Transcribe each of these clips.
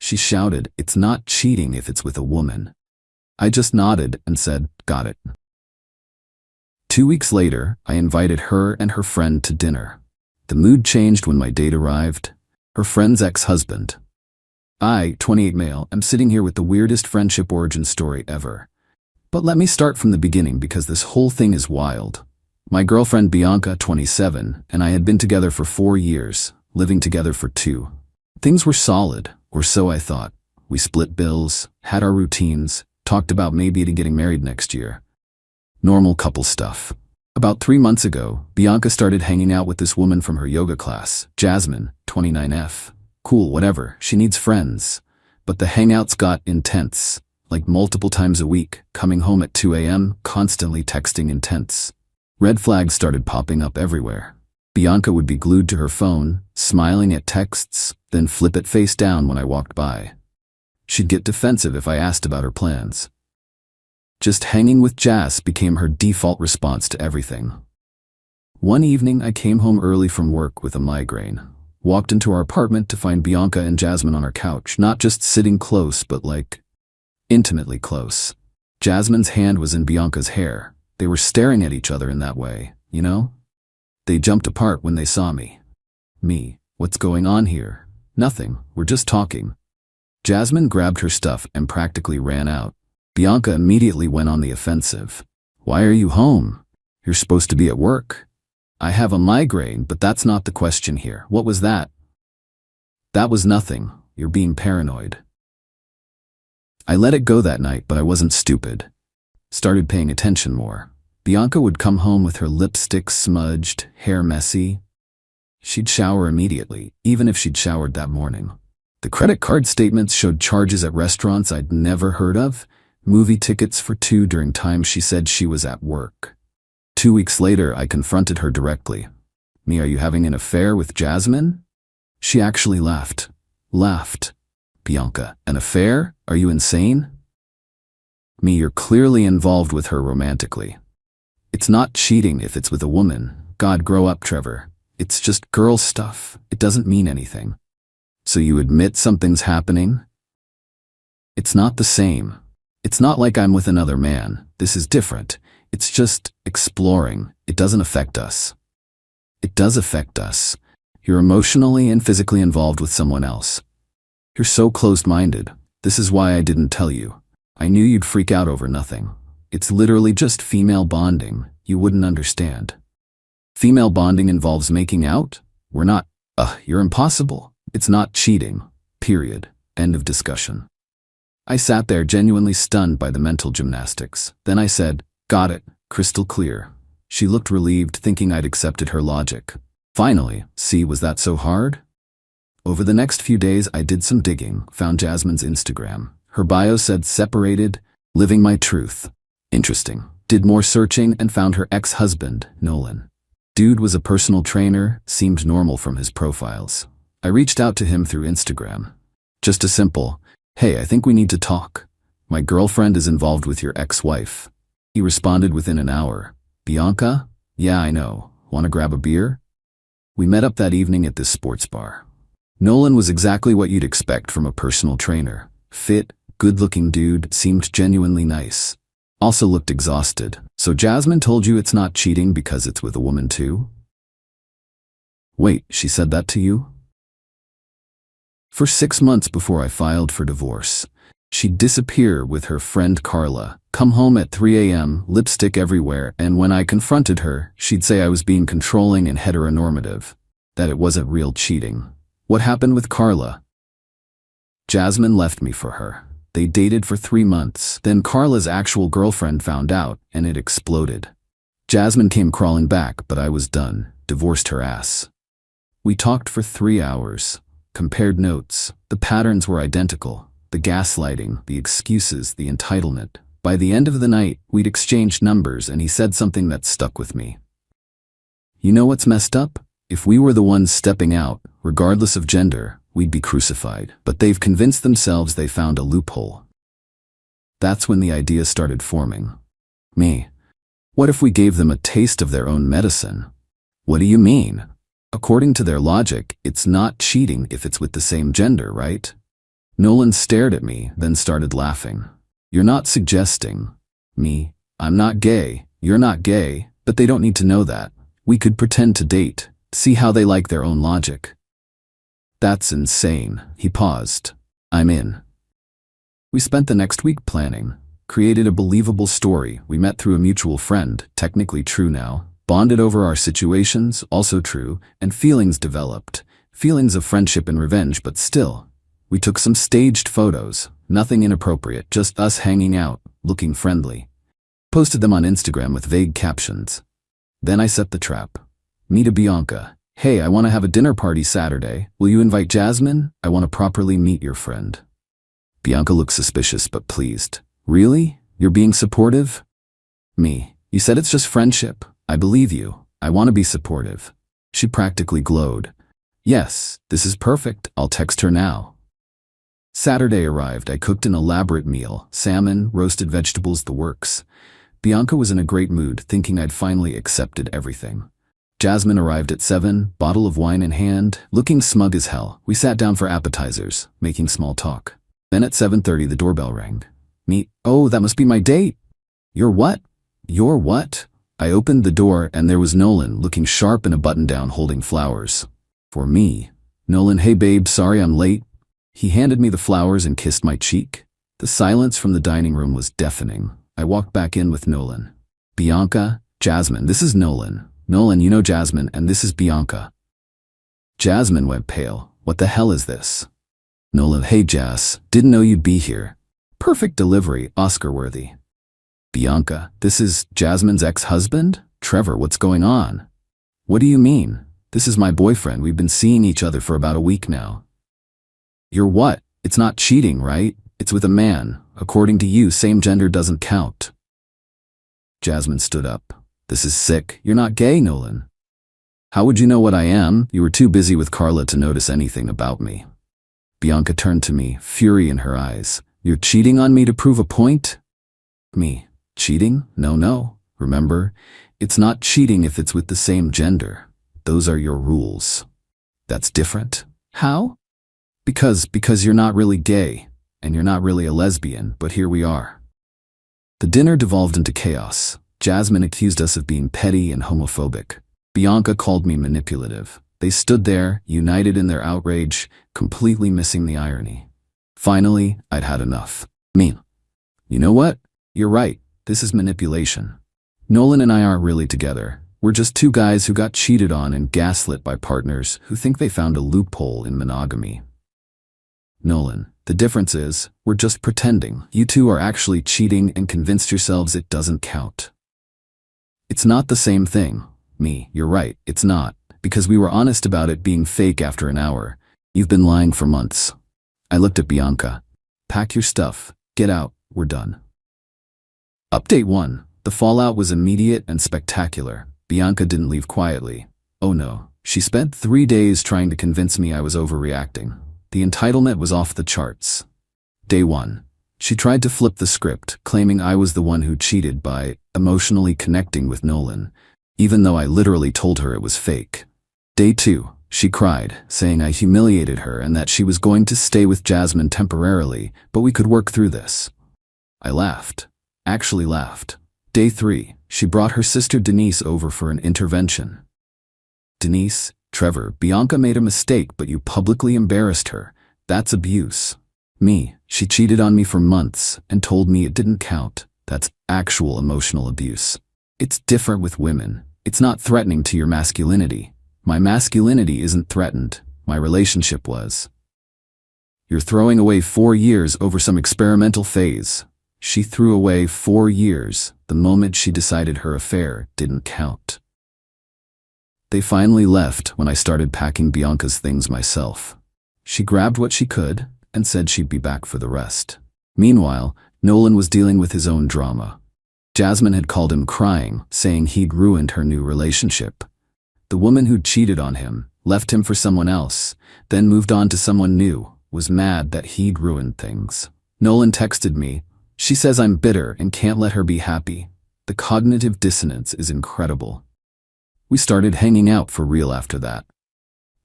She shouted, "It's not cheating if it's with a woman." I just nodded and said, "Got it." 2 weeks later, I invited her and her friend to dinner. The mood changed when my date arrived. Her friend's ex-husband. I, 28 male, am sitting here with the weirdest friendship origin story ever. But let me start from the beginning because this whole thing is wild. My girlfriend Bianca, 27, and I had been together for 4 years, living together for 2. Things were solid, or so I thought. We split bills, had our routines, talked about maybe getting married next year. Normal couple stuff. About 3 months ago, Bianca started hanging out with this woman from her yoga class, Jasmine, 29F. Cool, whatever, she needs friends. But the hangouts got intense, like multiple times a week, coming home at 2 a.m., constantly texting intense. Red flags started popping up everywhere. Bianca would be glued to her phone, smiling at texts, then flip it face down when I walked by. She'd get defensive if I asked about her plans. Just hanging with Jas became her default response to everything. One evening, I came home early from work with a migraine. Walked into our apartment to find Bianca and Jasmine on our couch, not just sitting close, but like, intimately close. Jasmine's hand was in Bianca's hair. They were staring at each other in that way, you know? They jumped apart when they saw me. Me, what's going on here? Nothing, we're just talking. Jasmine grabbed her stuff and practically ran out. Bianca immediately went on the offensive. "Why are you home? You're supposed to be at work." "I have a migraine, but that's not the question here." "What was that?" "That was nothing. You're being paranoid." I let it go that night, but I wasn't stupid. Started paying attention more. Bianca would come home with her lipstick smudged, hair messy. She'd shower immediately, even if she'd showered that morning. The credit card statements showed charges at restaurants I'd never heard of, movie tickets for 2 during times she said she was at work. 2 weeks later, I confronted her directly. "Me, are you having an affair with Jasmine?" She actually laughed. "Bianca, an affair? Are you insane?" "Me, you're clearly involved with her romantically." "It's not cheating if it's with a woman. God, grow up, Trevor. It's just girl stuff. It doesn't mean anything." "So you admit something's happening?" "It's not the same. It's not like I'm with another man. This is different. It's just exploring. It doesn't affect us." "It does affect us. You're emotionally and physically involved with someone else. You're so closed-minded. This is why I didn't tell you. I knew you'd freak out over nothing. It's literally just female bonding. You wouldn't understand. Female bonding involves making out? We're not. You're impossible. It's not cheating. Period. End of discussion." I sat there genuinely stunned by the mental gymnastics. Then I said, "Got it. Crystal clear." She looked relieved, thinking I'd accepted her logic. Finally, see, was that so hard? Over the next few days, I did some digging, found Jasmine's Instagram. Her bio said separated, living my truth. Interesting. Did more searching and found her ex-husband, Nolan. Dude was a personal trainer, seemed normal from his profiles. I reached out to him through Instagram. Just a simple, "Hey, I think we need to talk. My girlfriend is involved with your ex-wife." He responded within an hour. "Bianca? Yeah, I know. Want to grab a beer?" We met up that evening at this sports bar. Nolan was exactly what you'd expect from a personal trainer. Fit, good-looking dude, seemed genuinely nice. Also looked exhausted. "So Jasmine told you it's not cheating because it's with a woman too?" "Wait, she said that to you?" For 6 months before I filed for divorce, she'd disappear with her friend Carla, come home at 3 a.m., lipstick everywhere, and when I confronted her, she'd say I was being controlling and heteronormative, that it wasn't real cheating. What happened with Carla? Jasmine left me for her. They dated for 3 months. Then Carla's actual girlfriend found out, and it exploded. Jasmine came crawling back, but I was done. Divorced her ass. We talked for 3 hours. Compared notes. The patterns were identical. The gaslighting, the excuses, the entitlement. By the end of the night, we'd exchanged numbers, and he said something that stuck with me. "You know what's messed up? If we were the ones stepping out, regardless of gender, we'd be crucified. But they've convinced themselves they found a loophole." That's when the idea started forming. Me. What if we gave them a taste of their own medicine? What do you mean? According to their logic, it's not cheating if it's with the same gender, right? Nolan stared at me, then started laughing. You're not suggesting. Me. I'm not gay. You're not gay, but they don't need to know that. We could pretend to date, see how they like their own logic. That's insane. He paused. I'm in. We spent the next week planning, created a believable story. We met through a mutual friend, technically true now, bonded over our situations, also true, and feelings developed. Feelings of friendship and revenge, but still. We took some staged photos, nothing inappropriate, just us hanging out, looking friendly. Posted them on Instagram with vague captions. Then I set the trap. Me to Bianca. Hey, I want to have a dinner party Saturday. Will you invite Jasmine? I want to properly meet your friend. Bianca looked suspicious but pleased. Really? You're being supportive? Me. You said it's just friendship. I believe you. I want to be supportive. She practically glowed. Yes, this is perfect. I'll text her now. Saturday arrived. I cooked an elaborate meal. Salmon, roasted vegetables, the works. Bianca was in a great mood, thinking I'd finally accepted everything. Jasmine arrived at 7, bottle of wine in hand, looking smug as hell. We sat down for appetizers, making small talk. Then at 7:30 the doorbell rang. Me, oh, that must be my date. You're what? You're what? I opened the door and there was Nolan, looking sharp in a button-down holding flowers. For me. Nolan, hey babe, sorry I'm late. He handed me the flowers and kissed my cheek. The silence from the dining room was deafening. I walked back in with Nolan. Bianca, Jasmine, this is Nolan. Nolan, you know Jasmine, and this is Bianca. Jasmine went pale. What the hell is this? Nolan, hey Jas, didn't know you'd be here. Perfect delivery, Oscar-worthy. Bianca, this is Jasmine's ex-husband? Trevor, what's going on? What do you mean? This is my boyfriend. We've been seeing each other for about a week now. You're what? It's not cheating, right? It's with a man. According to you, same gender doesn't count. Jasmine stood up. This is sick. You're not gay, Nolan. How would you know what I am? You were too busy with Carla to notice anything about me. Bianca turned to me, fury in her eyes. You're cheating on me to prove a point? Me. Cheating? No. Remember, it's not cheating if it's with the same gender. Those are your rules. That's different. How? Because you're not really gay, and you're not really a lesbian, but here we are. The dinner devolved into chaos. Jasmine accused us of being petty and homophobic. Bianca called me manipulative. They stood there, united in their outrage, completely missing the irony. Finally, I'd had enough. Me. You know what? You're right. This is manipulation. Nolan and I aren't really together. We're just two guys who got cheated on and gaslit by partners who think they found a loophole in monogamy. Nolan, the difference is, we're just pretending. You two are actually cheating and convinced yourselves it doesn't count. It's not the same thing. Me, you're right, it's not. Because we were honest about it being fake after an hour. You've been lying for months. I looked at Bianca. Pack your stuff. Get out. We're done. Update 1. The fallout was immediate and spectacular. Bianca didn't leave quietly. Oh no. She spent 3 days trying to convince me I was overreacting. The entitlement was off the charts. Day 1. She tried to flip the script, claiming I was the one who cheated by emotionally connecting with Nolan, even though I literally told her it was fake. Day 2. She cried, saying I humiliated her and that she was going to stay with Jasmine temporarily, but we could work through this. I laughed. Actually laughed. Day 3. She brought her sister Denise over for an intervention. Denise, Trevor, Bianca made a mistake, but you publicly embarrassed her. That's abuse. Me, she cheated on me for months and told me it didn't count. That's actual emotional abuse. It's different with women. It's not threatening to your masculinity. My masculinity isn't threatened. My relationship was. You're throwing away 4 years over some experimental phase. She threw away 4 years the moment she decided her affair didn't count. They finally left when I started packing Bianca's things myself. She grabbed what she could and said she'd be back for the rest. Meanwhile, Nolan was dealing with his own drama. Jasmine had called him crying, saying he'd ruined her new relationship. The woman who'd cheated on him, left him for someone else, then moved on to someone new, was mad that he'd ruined things. Nolan texted me. She says I'm bitter and can't let her be happy. The cognitive dissonance is incredible. We started hanging out for real after that.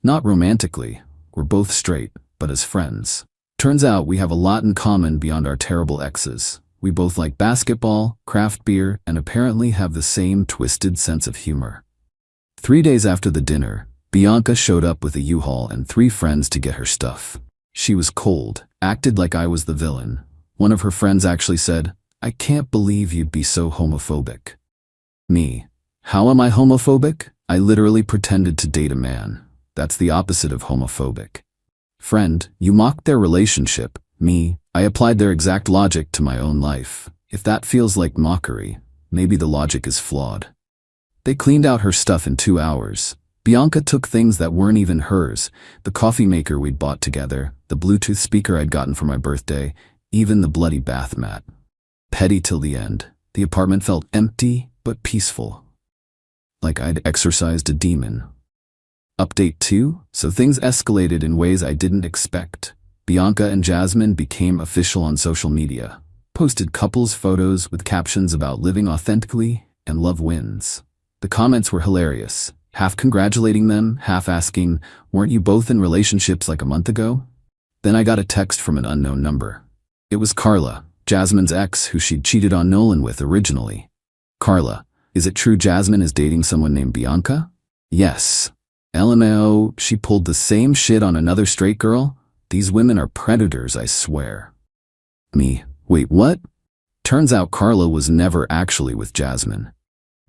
Not romantically, we're both straight, but as friends. Turns out we have a lot in common beyond our terrible exes. We both like basketball, craft beer, and apparently have the same twisted sense of humor. 3 days after the dinner, Bianca showed up with a U-Haul and 3 friends to get her stuff. She was cold, acted like I was the villain. One of her friends actually said, "I can't believe you'd be so homophobic." Me. How am I homophobic? I literally pretended to date a man. That's the opposite of homophobic. Friend, you mocked their relationship. Me, I applied their exact logic to my own life. If that feels like mockery, maybe the logic is flawed. They cleaned out her stuff in 2 hours. Bianca took things that weren't even hers, the coffee maker we'd bought together, the Bluetooth speaker I'd gotten for my birthday, even the bloody bath mat. Petty till the end. The apartment felt empty, but peaceful. Like I'd exorcised a demon. Update 2, so things escalated in ways I didn't expect. Bianca and Jasmine became official on social media, posted couples photos with captions about living authentically and love wins. The comments were hilarious, half congratulating them, half asking, "Weren't you both in relationships like a month ago?" Then I got a text from an unknown number. It was Carla, Jasmine's ex who she'd cheated on Nolan with originally. "Carla, is it true Jasmine is dating someone named Bianca?" "Yes." "LMAO, she pulled the same shit on another straight girl? These women are predators, I swear." Me, wait, what? Turns out Carla was never actually with Jasmine.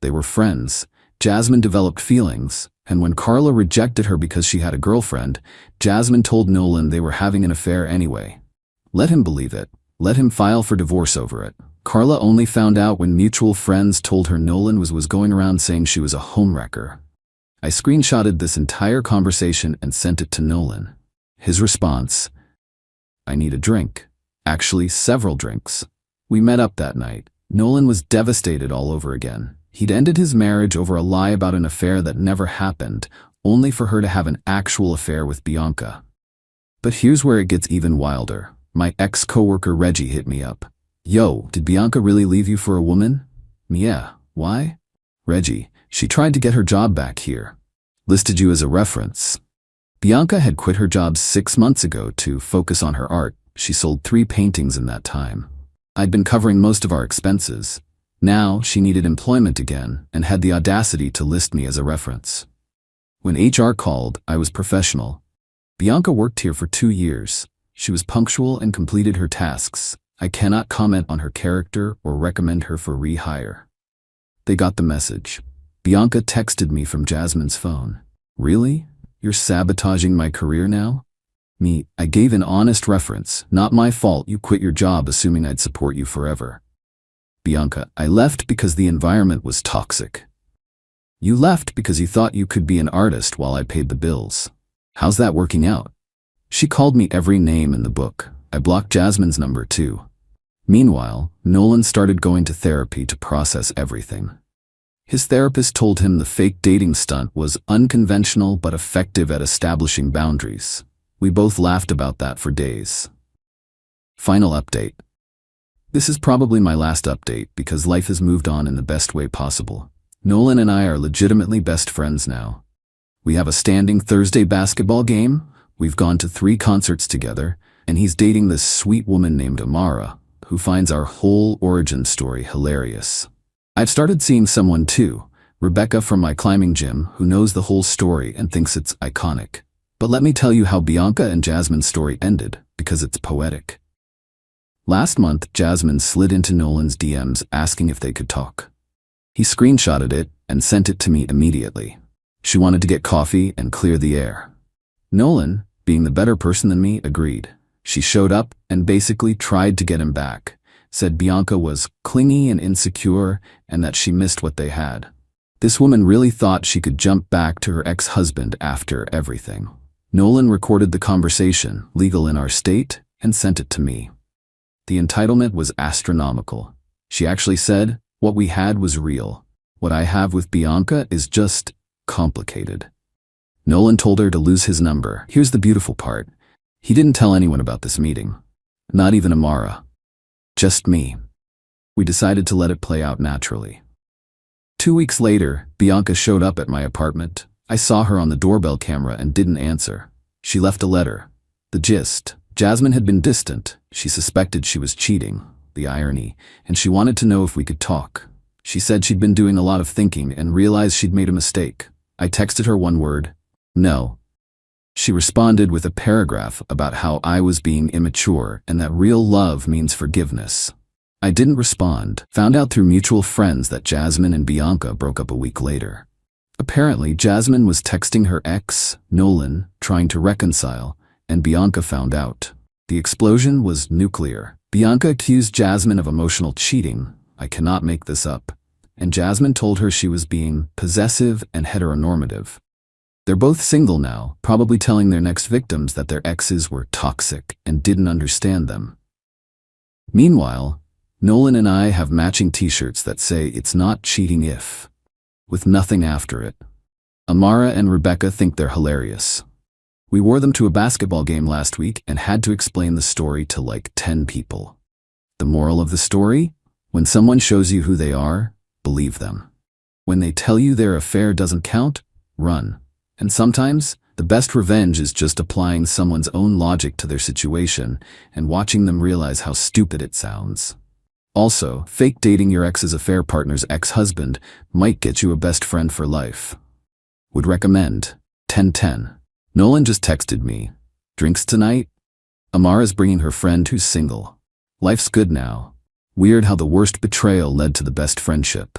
They were friends. Jasmine developed feelings, and when Carla rejected her because she had a girlfriend, Jasmine told Nolan they were having an affair anyway. Let him believe it. Let him file for divorce over it. Carla only found out when mutual friends told her Nolan was going around saying she was a homewrecker. I screenshotted this entire conversation and sent it to Nolan. His response: "I need a drink. Actually, several drinks." We met up that night. Nolan was devastated all over again. He'd ended his marriage over a lie about an affair that never happened, only for her to have an actual affair with Bianca. But here's where it gets even wilder. My ex-coworker Reggie hit me up. "Yo, did Bianca really leave you for a woman?" "Yeah, why?" "Reggie, she tried to get her job back here. Listed you as a reference." Bianca had quit her job 6 months ago to focus on her art. She sold 3 paintings in that time. I'd been covering most of our expenses. Now she needed employment again and had the audacity to list me as a reference. When HR called, I was professional. Bianca worked here for 2 years. She was punctual and completed her tasks. I cannot comment on her character or recommend her for rehire. They got the message. Bianca texted me from Jasmine's phone. "Really? You're sabotaging my career now?" Me, I gave an honest reference. "Not my fault you quit your job assuming I'd support you forever." Bianca, "I left because the environment was toxic." "You left because you thought you could be an artist while I paid the bills. How's that working out?" She called me every name in the book. I blocked Jasmine's number too. Meanwhile, Nolan started going to therapy to process everything. His therapist told him the fake dating stunt was unconventional but effective at establishing boundaries. We both laughed about that for days. Final update. This is probably my last update because life has moved on in the best way possible. Nolan and I are legitimately best friends now. We have a standing Thursday basketball game, we've gone to 3 concerts together, and he's dating this sweet woman named Amara, who finds our whole origin story hilarious. I've started seeing someone too, Rebecca from my climbing gym, who knows the whole story and thinks it's iconic. But let me tell you how Bianca and Jasmine's story ended, because it's poetic. Last month, Jasmine slid into Nolan's DMs asking if they could talk. He screenshotted it and sent it to me immediately. She wanted to get coffee and clear the air. Nolan, being the better person than me, agreed. She showed up and basically tried to get him back. Said Bianca was clingy and insecure and that she missed what they had. This woman really thought she could jump back to her ex-husband after everything. Nolan recorded the conversation, legal in our state, and sent it to me. The entitlement was astronomical. She actually said, "What we had was real. What I have with Bianca is just complicated." Nolan told her to lose his number. Here's the beautiful part. He didn't tell anyone about this meeting. Not even Amara. Just me. We decided to let it play out naturally. 2 weeks later, Bianca showed up at my apartment. I saw her on the doorbell camera and didn't answer. She left a letter. The gist: Jasmine had been distant. She suspected she was cheating, the irony, and she wanted to know if we could talk. She said she'd been doing a lot of thinking and realized she'd made a mistake. I texted her one word, no. She responded with a paragraph about how I was being immature and that real love means forgiveness. I didn't respond. Found out through mutual friends that Jasmine and Bianca broke up a week later. Apparently, Jasmine was texting her ex, Nolan, trying to reconcile, and Bianca found out. The explosion was nuclear. Bianca accused Jasmine of emotional cheating. I cannot make this up. And Jasmine told her she was being possessive and heteronormative. They're both single now, probably telling their next victims that their exes were toxic and didn't understand them. Meanwhile, Nolan and I have matching t-shirts that say it's not cheating if, with nothing after it. Amara and Rebecca think they're hilarious. We wore them to a basketball game last week and had to explain the story to like 10 people. The moral of the story? When someone shows you who they are, believe them. When they tell you their affair doesn't count, run. And sometimes, the best revenge is just applying someone's own logic to their situation and watching them realize how stupid it sounds. Also, fake dating your ex's affair partner's ex-husband might get you a best friend for life. Would recommend. 1010. Nolan just texted me. Drinks tonight? Amara's bringing her friend who's single. Life's good now. Weird how the worst betrayal led to the best friendship.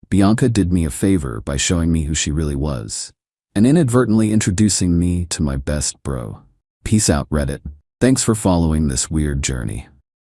Bianca did me a favor by showing me who she really was, and inadvertently introducing me to my best bro. Peace out, Reddit. Thanks for following this weird journey.